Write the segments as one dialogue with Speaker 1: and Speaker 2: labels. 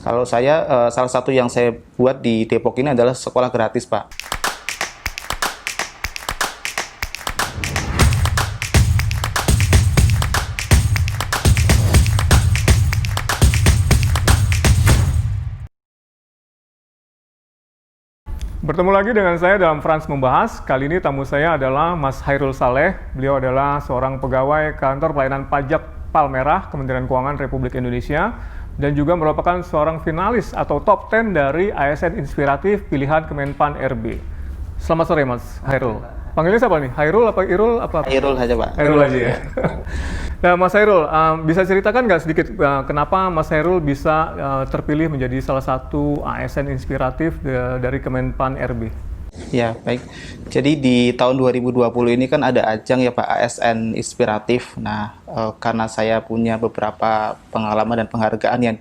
Speaker 1: Kalau saya, salah satu yang saya buat di Depok ini adalah sekolah gratis, Pak.
Speaker 2: Bertemu lagi dengan saya dalam Frans Membahas. Kali ini tamu saya adalah Mas Hairul Saleh. Beliau adalah seorang pegawai kantor pelayanan pajak Palmerah, Kementerian Keuangan Republik Indonesia, dan juga merupakan seorang finalis atau top 10 dari ASN Inspiratif Pilihan Kemenpan RB. Selamat sore Mas Hairul. Panggilnya siapa nih? Hairul apa Irul apa?
Speaker 1: Hairul saja, Pak.
Speaker 2: Hairul aja ya. Nah, Mas Hairul, bisa ceritakan nggak sedikit kenapa Mas Hairul bisa terpilih menjadi salah satu ASN inspiratif dari Kemenpan RB?
Speaker 1: Ya, baik. Jadi di tahun 2020 ini kan ada ajang ya Pak, ASN Inspiratif. Nah, karena saya punya beberapa pengalaman dan penghargaan yang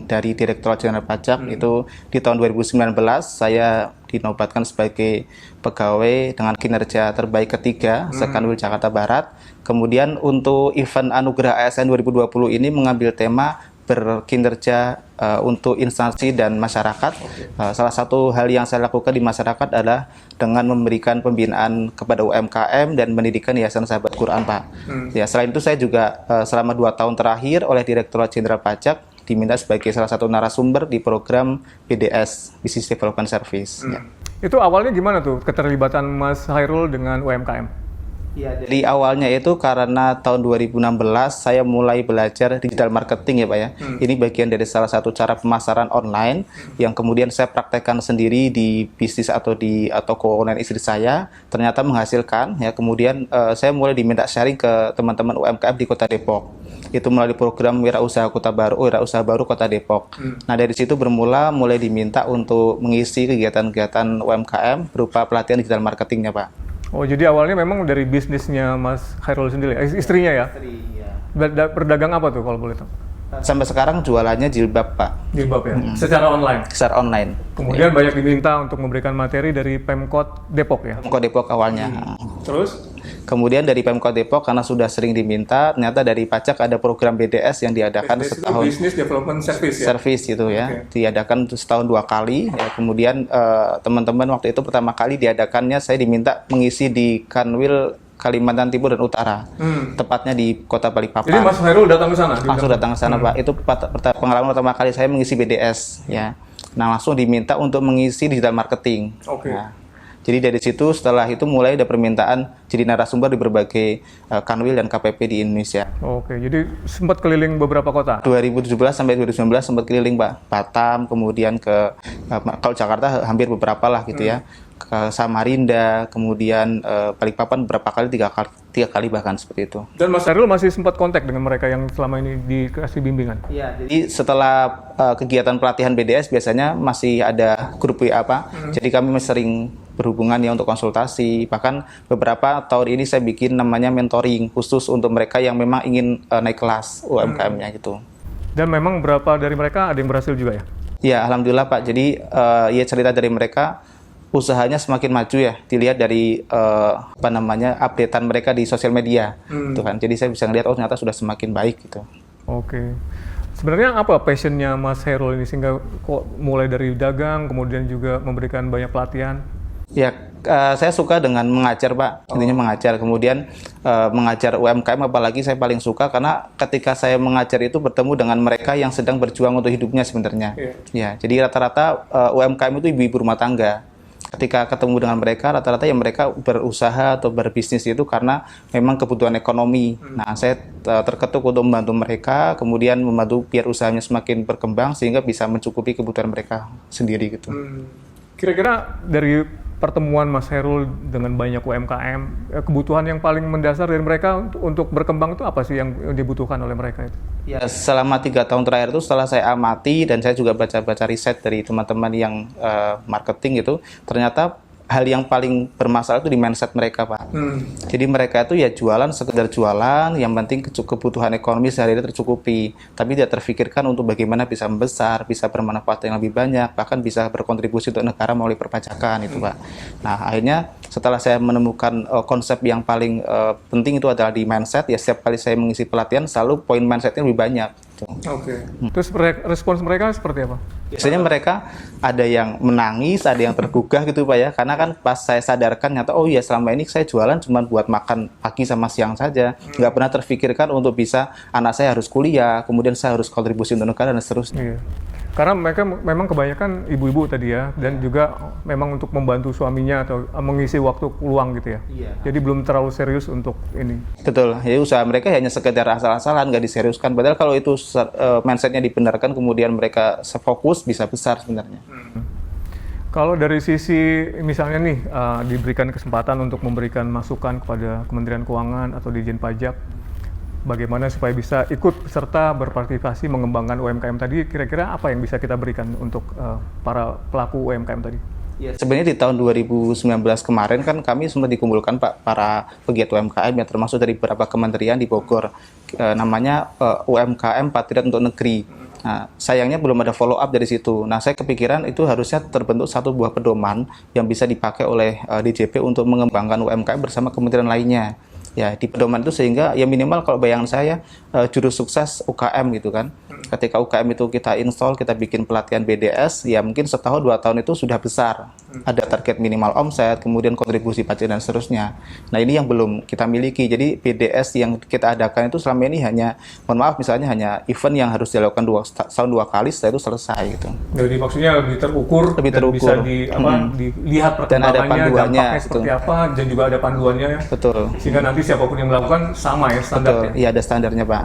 Speaker 1: dari Direktorat Jenderal Pajak itu di tahun 2019 saya dinobatkan sebagai pegawai dengan kinerja terbaik ketiga Sekanwil Jakarta Barat. Kemudian untuk event Anugerah ASN 2020 ini mengambil tema berkinerja untuk instansi dan masyarakat. Salah satu hal yang saya lakukan di masyarakat adalah dengan memberikan pembinaan kepada UMKM dan pendidikan Yayasan Sahabat Quran, Pak. Ya, selain itu saya juga selama 2 tahun terakhir oleh Direktorat Jenderal Pajak diminta sebagai salah satu narasumber di program BDS, Business Development Service. Ya.
Speaker 2: Itu awalnya gimana tuh keterlibatan Mas Hairul dengan UMKM?
Speaker 1: Ya, jadi awalnya itu karena tahun 2016 saya mulai belajar digital marketing ya Pak ya. Ini bagian dari salah satu cara pemasaran online yang kemudian saya praktekkan sendiri di bisnis atau di toko online istri saya, ternyata menghasilkan ya. Kemudian saya mulai diminta sharing ke teman-teman UMKM di Kota Depok. Itu melalui program Wirausaha Baru Kota Depok. Nah, dari situ bermula mulai diminta untuk mengisi kegiatan-kegiatan UMKM berupa pelatihan digital marketingnya, Pak.
Speaker 2: Oh, jadi awalnya memang dari bisnisnya Mas Hairul sendiri, istrinya ya?
Speaker 1: Istri, ya.
Speaker 2: Berdagang apa tuh kalau boleh tahu?
Speaker 1: Sampai sekarang jualannya jilbab, Pak.
Speaker 2: Jilbab ya? Secara online?
Speaker 1: Secara online.
Speaker 2: Kemudian banyak diminta untuk memberikan materi dari Pemkot Depok ya?
Speaker 1: Pemkot Depok awalnya.
Speaker 2: Terus?
Speaker 1: Kemudian dari Pemkot Depok karena sudah sering diminta, ternyata dari pajak ada program BDS yang diadakan
Speaker 2: BDS
Speaker 1: setahun.
Speaker 2: itu Business Development Service ya?
Speaker 1: Service gitu ya. Diadakan setahun 2 kali. Ya. Kemudian teman-teman waktu itu pertama kali diadakannya saya diminta mengisi di Kanwil Kalimantan Timur dan Utara, tepatnya di Kota Balikpapan.
Speaker 2: Jadi Mas Hairul datang ke sana?
Speaker 1: Langsung datang ke sana, Pak. Itu pengalaman pertama kali saya mengisi BDS, ya. Nah, langsung diminta untuk mengisi digital marketing.
Speaker 2: Oke.
Speaker 1: Nah, jadi dari situ setelah itu mulai ada permintaan jadi narasumber di berbagai kanwil dan KPP di Indonesia.
Speaker 2: Oke, jadi sempat keliling beberapa kota?
Speaker 1: 2017 sampai 2019 sempat keliling, Pak. Batam, kemudian ke kalau Jakarta hampir beberapa lah gitu ya. Ke Samarinda, kemudian Balikpapan beberapa kali, tiga kali bahkan seperti itu.
Speaker 2: Dan Mas Hairul masih sempat kontak dengan mereka yang selama ini dikasih bimbingan?
Speaker 1: Iya, jadi setelah kegiatan pelatihan BDS biasanya masih ada grup WA, Pak. Jadi kami masih sering berhubungan ya untuk konsultasi. Bahkan beberapa tahun ini saya bikin namanya mentoring khusus untuk mereka yang memang ingin naik kelas UMKM-nya gitu.
Speaker 2: Dan memang berapa dari mereka ada yang berhasil juga ya?
Speaker 1: Ya, alhamdulillah Pak. Jadi ya cerita dari mereka usahanya semakin maju ya, dilihat dari updatean mereka di sosial media, gitu kan. Jadi saya bisa ngelihat ternyata sudah semakin baik gitu.
Speaker 2: Oke. Sebenarnya apa passionnya Mas Hairul ini sehingga kok mulai dari dagang, kemudian juga memberikan banyak pelatihan?
Speaker 1: Ya, saya suka dengan mengajar, Pak. Intinya mengajar. Kemudian mengajar UMKM apalagi saya paling suka karena ketika saya mengajar itu bertemu dengan mereka yang sedang berjuang untuk hidupnya sebenarnya. Ya, jadi rata-rata UMKM itu ibu-ibu rumah tangga. Ketika ketemu dengan mereka, rata-rata yang mereka berusaha atau berbisnis itu karena memang kebutuhan ekonomi. Nah, saya terketuk untuk membantu mereka, kemudian membantu biar usahanya semakin berkembang sehingga bisa mencukupi kebutuhan mereka sendiri gitu.
Speaker 2: Kira-kira dari pertemuan Mas Hairul dengan banyak UMKM, kebutuhan yang paling mendasar dari mereka untuk berkembang itu apa sih yang dibutuhkan oleh mereka itu?
Speaker 1: Ya, selama 3 tahun terakhir itu setelah saya amati dan saya juga baca-baca riset dari teman-teman yang marketing itu, ternyata hal yang paling bermasalah itu di mindset mereka, Pak. Jadi mereka itu ya jualan sekedar jualan, yang penting kebutuhan ekonomi sehari-hari tercukupi, tapi tidak terfikirkan untuk bagaimana bisa membesar, bisa bermanfaat yang lebih banyak, bahkan bisa berkontribusi untuk negara melalui perpajakan itu, Pak. Nah, akhirnya setelah saya menemukan konsep yang paling penting itu adalah di mindset, ya setiap kali saya mengisi pelatihan selalu poin mindsetnya lebih banyak.
Speaker 2: Oke. Terus respons mereka seperti apa?
Speaker 1: Biasanya mereka ada yang menangis, ada yang tergugah gitu Pak ya. Karena kan pas saya sadarkan nyata, oh iya selama ini saya jualan cuma buat makan pagi sama siang saja. Nggak pernah terfikirkan untuk bisa anak saya harus kuliah, kemudian saya harus kontribusi untuk negara dan seterusnya.
Speaker 2: Iya. Karena mereka memang kebanyakan ibu-ibu tadi ya, dan juga memang untuk membantu suaminya atau mengisi waktu luang gitu ya.
Speaker 1: Iya.
Speaker 2: Jadi belum terlalu serius untuk ini.
Speaker 1: Betul, jadi usaha mereka hanya sekedar asal-asalan, nggak diseriuskan. Padahal kalau itu mindsetnya dibenarkan, kemudian mereka fokus, bisa besar sebenarnya.
Speaker 2: Kalau dari sisi misalnya nih diberikan kesempatan untuk memberikan masukan kepada Kementerian Keuangan atau Ditjen Pajak, bagaimana supaya bisa ikut serta berpartisipasi mengembangkan UMKM tadi, kira-kira apa yang bisa kita berikan untuk para pelaku UMKM tadi?
Speaker 1: Ya, sebenarnya di tahun 2019 kemarin kan kami sempat dikumpulkan Pak para pegiat UMKM yang termasuk dari beberapa kementerian di Bogor, namanya UMKM Patriot untuk Negeri. Nah, sayangnya belum ada follow up dari situ. Nah, saya kepikiran itu harusnya terbentuk satu buah pedoman yang bisa dipakai oleh DJP untuk mengembangkan UMKM bersama kementerian lainnya. Ya, di pedoman itu sehingga ya minimal kalau bayangan saya juru sukses UKM gitu kan. Ketika UKM itu kita install, kita bikin pelatihan BDS, ya mungkin setahun 2 tahun itu sudah besar. Ada target minimal omset, kemudian kontribusi pajak dan seterusnya. Nah, ini yang belum kita miliki. Jadi BDS yang kita adakan itu selama ini hanya, mohon maaf misalnya hanya event yang harus dilakukan setahun 2 kali, setelah itu selesai gitu.
Speaker 2: Jadi maksudnya lebih terukur, dan bisa dilihat perkembangannya, dampaknya seperti apa, dan juga ada panduannya ya.
Speaker 1: Betul.
Speaker 2: Sehingga nanti siapapun yang melakukan sama ya standarnya.
Speaker 1: Iya, ada standarnya Pak.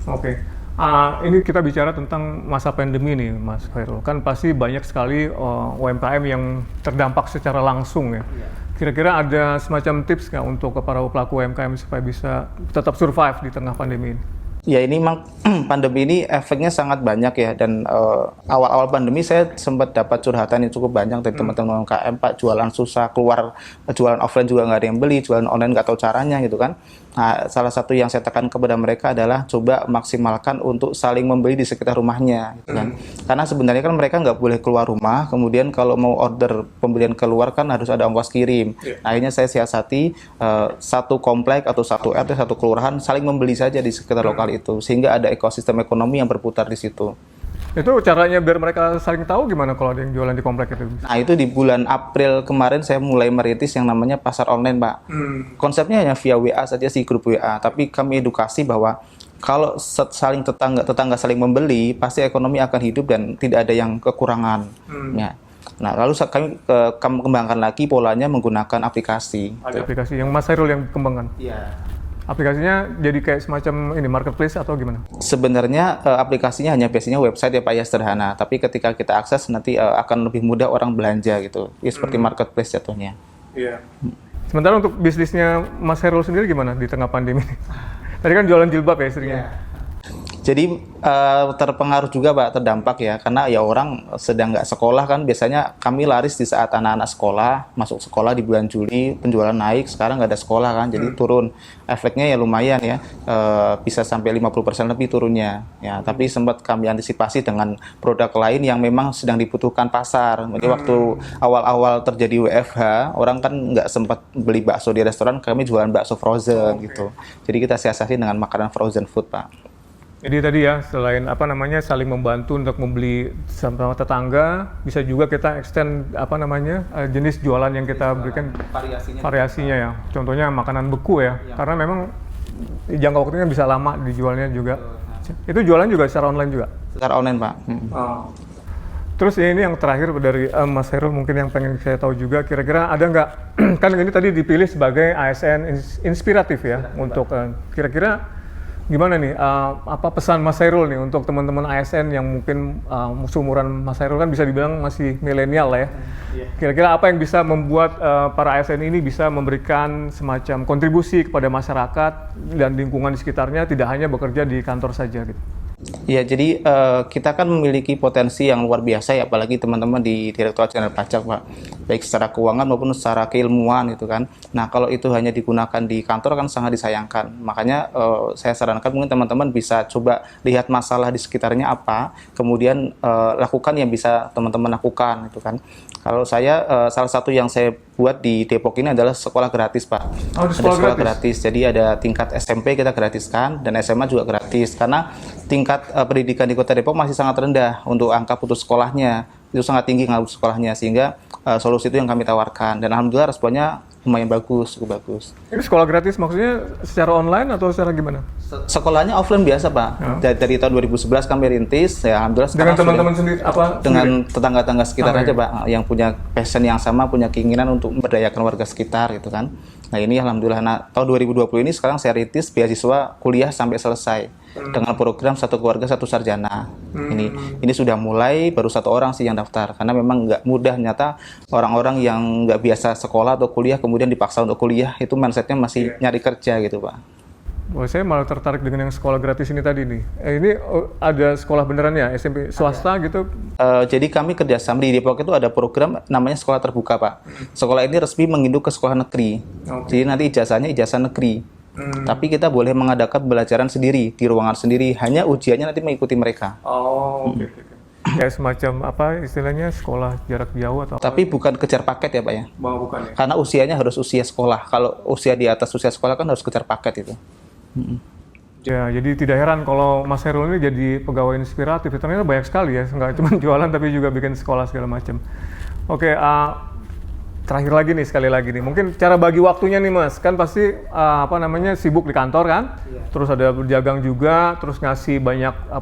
Speaker 2: Oke. Ini kita bicara tentang masa pandemi nih, Mas Khairul. Kan pasti banyak sekali UMKM yang terdampak secara langsung ya. Kira-kira ada semacam tips nggak untuk para pelaku UMKM supaya bisa tetap survive di tengah pandemi ini?
Speaker 1: Ya, ini memang pandemi ini efeknya sangat banyak ya, dan awal-awal pandemi saya sempat dapat curhatan yang cukup banyak dari teman-teman UMKM, Pak, jualan susah, keluar jualan offline juga nggak ada yang beli, jualan online nggak tahu caranya gitu kan. Nah, salah satu yang saya tekan kepada mereka adalah coba maksimalkan untuk saling membeli di sekitar rumahnya gitu kan. Karena sebenarnya kan mereka nggak boleh keluar rumah, kemudian kalau mau order pembelian keluar kan harus ada ongkos kirim. Akhirnya saya siasati satu komplek atau satu RT, satu kelurahan saling membeli saja di sekitar lokal itu, sehingga ada ekosistem ekonomi yang berputar di situ.
Speaker 2: Itu caranya biar mereka saling tahu gimana kalau ada yang jualan di komplek itu?
Speaker 1: Nah, itu di bulan April kemarin saya mulai merintis yang namanya pasar online, Pak. Konsepnya hanya via WA saja sih, grup WA, tapi kami edukasi bahwa kalau saling tetangga saling membeli, pasti ekonomi akan hidup dan tidak ada yang kekurangan. Ya. Nah, lalu kami kembangkan lagi polanya menggunakan aplikasi.
Speaker 2: Ada aplikasi yang Mas Khairul yang kembangkan?
Speaker 1: Iya.
Speaker 2: Aplikasinya jadi kayak semacam ini marketplace atau gimana?
Speaker 1: Sebenarnya aplikasinya hanya biasanya website ya Pak ya, sederhana. Tapi ketika kita akses nanti akan lebih mudah orang belanja gitu. Ya seperti marketplace jatuhnya.
Speaker 2: Iya. Sementara untuk bisnisnya Mas Khairul sendiri gimana di tengah pandemi ini? Tadi kan jualan jilbab ya istrinya.
Speaker 1: Jadi terpengaruh juga Pak, terdampak ya, karena ya orang sedang nggak sekolah kan, biasanya kami laris di saat anak-anak sekolah, masuk sekolah di bulan Juli, penjualan naik, sekarang nggak ada sekolah kan, jadi turun. Efeknya ya lumayan ya, bisa sampai 50% lebih turunnya. Ya, tapi sempat kami antisipasi dengan produk lain yang memang sedang dibutuhkan pasar. Jadi waktu awal-awal terjadi WFH, orang kan nggak sempat beli bakso di restoran, kami jualan bakso frozen gitu. Jadi kita siasati dengan makanan frozen food Pak.
Speaker 2: Jadi tadi ya, selain saling membantu untuk membeli sama tetangga, bisa juga kita extend jenis jualan yang kita berikan variasinya ya. Contohnya makanan beku ya, karena memang jangka waktunya bisa lama dijualnya juga. Itu jualan juga secara online juga?
Speaker 1: Secara online Pak.
Speaker 2: Terus ini yang terakhir dari Mas Khairul, mungkin yang pengen saya tahu juga, kira-kira ada nggak, kan ini tadi dipilih sebagai ASN inspiratif ya, untuk kira-kira gimana nih, apa pesan Mas Khairul nih untuk teman-teman ASN yang mungkin seumuran Mas Khairul, kan bisa dibilang masih milenial lah ya. Kira-kira apa yang bisa membuat para ASN ini bisa memberikan semacam kontribusi kepada masyarakat dan lingkungan di sekitarnya, tidak hanya bekerja di kantor saja gitu?
Speaker 1: Ya, jadi kita kan memiliki potensi yang luar biasa ya, apalagi teman-teman di Direktorat Jenderal Pajak, Pak. Baik secara keuangan maupun secara keilmuan itu kan. Nah, kalau itu hanya digunakan di kantor kan sangat disayangkan. Makanya saya sarankan mungkin teman-teman bisa coba lihat masalah di sekitarnya apa, kemudian lakukan yang bisa teman-teman lakukan itu kan. Kalau saya salah satu yang saya buat di Depok ini adalah sekolah gratis, Pak.
Speaker 2: Oh,
Speaker 1: Ada sekolah gratis. Jadi ada tingkat SMP kita gratiskan dan SMA juga gratis karena tingkat pendidikan di Kota Depok masih sangat rendah untuk angka putus sekolahnya. Itu sangat tinggi angka putus sekolahnya sehingga solusi itu yang kami tawarkan dan alhamdulillah responnya lumayan bagus, cukup bagus.
Speaker 2: Ini sekolah gratis maksudnya secara online atau secara gimana?
Speaker 1: Sekolahnya offline biasa, Pak. Dari tahun 2011 kami rintis, ya alhamdulillah
Speaker 2: Dengan
Speaker 1: sekarang
Speaker 2: teman-teman sendiri apa?
Speaker 1: dengan tetangga-tetangga sekitar
Speaker 2: Oh,
Speaker 1: aja,
Speaker 2: iya.
Speaker 1: Pak, yang punya passion yang sama, punya keinginan untuk memberdayakan warga sekitar gitu kan. Nah, ini alhamdulillah tahun 2020 ini sekarang saya rintis beasiswa kuliah sampai selesai dengan program satu keluarga satu sarjana. Ini sudah mulai, baru 1 orang sih yang daftar karena memang nggak mudah, nyata orang-orang yang nggak biasa sekolah atau kuliah kemudian dipaksa untuk kuliah itu mindsetnya masih nyari kerja gitu, Pak.
Speaker 2: Oh, saya malah tertarik dengan yang sekolah gratis ini tadi nih. Ini ada sekolah beneran ya, SMP swasta gitu?
Speaker 1: Jadi kami kerjasama di Depok itu ada program namanya sekolah terbuka, Pak. Sekolah ini resmi menginduk ke sekolah negeri. Jadi nanti ijazahnya ijazah negeri. Tapi kita boleh mengadakan pembelajaran sendiri di ruangan sendiri. Hanya ujiannya nanti mengikuti mereka.
Speaker 2: Oh, oke. Kayak semacam apa istilahnya sekolah jarak jauh atau?
Speaker 1: Tapi bukan kejar paket ya, Pak ya.
Speaker 2: Bukan ya.
Speaker 1: Karena usianya harus usia sekolah. Kalau usia di atas usia sekolah kan harus kejar paket itu.
Speaker 2: Ya, jadi tidak heran kalau Mas Hairul ini jadi pegawai inspiratif. Ternyata banyak sekali ya, nggak cuma jualan tapi juga bikin sekolah segala macam. Oke, terakhir lagi nih, sekali lagi nih. Mungkin cara bagi waktunya nih Mas, kan pasti sibuk di kantor kan? Terus ada berdagang juga, terus ngasih banyak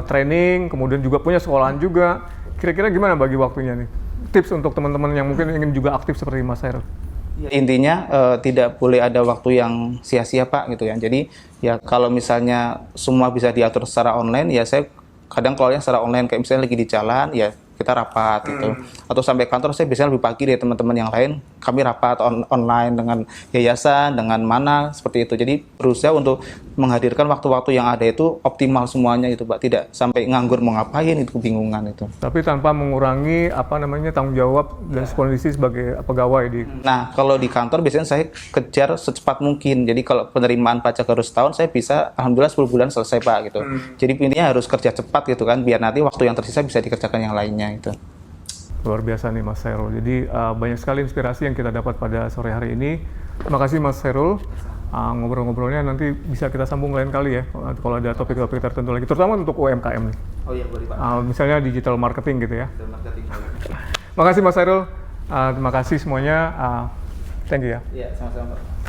Speaker 2: training, kemudian juga punya sekolahan juga. Kira-kira gimana bagi waktunya nih? Tips untuk teman-teman yang mungkin ingin juga aktif seperti Mas Hairul.
Speaker 1: Intinya tidak boleh ada waktu yang sia-sia, Pak, gitu ya. Jadi ya kalau misalnya semua bisa diatur secara online, ya saya kadang keluarnya secara online, kayak misalnya lagi di jalan, ya kita rapat gitu. Atau sampai kantor saya biasanya lebih pagi dari teman-teman yang lain, kami rapat online dengan yayasan, dengan mana, seperti itu. Jadi berusaha untuk menghadirkan waktu-waktu yang ada itu optimal semuanya itu, Pak. Tidak sampai nganggur mau ngapain, itu kebingungan itu.
Speaker 2: Tapi tanpa mengurangi tanggung jawab dan kondisi sebagai pegawai di.
Speaker 1: Nah, kalau di kantor biasanya saya kejar secepat mungkin. Jadi kalau penerimaan pajak harus setahun, saya bisa alhamdulillah 10 bulan selesai, Pak, gitu. Jadi intinya harus kerja cepat gitu kan, biar nanti waktu yang tersisa bisa dikerjakan yang lainnya itu.
Speaker 2: Luar biasa nih Mas Hairul. Jadi banyak sekali inspirasi yang kita dapat pada sore hari ini. Terima kasih Mas Hairul. Ngobrol-ngobrolnya nanti bisa kita sambung lain kali ya, kalau ada topik-topik tertentu lagi, terutama untuk UMKM nih.
Speaker 1: Oh iya, boleh, Pak.
Speaker 2: Misalnya digital marketing gitu ya.
Speaker 1: Marketing.
Speaker 2: Makasih Mas Hairul. Terima kasih semuanya. Thank you ya.
Speaker 1: Iya, sama-sama, Pak.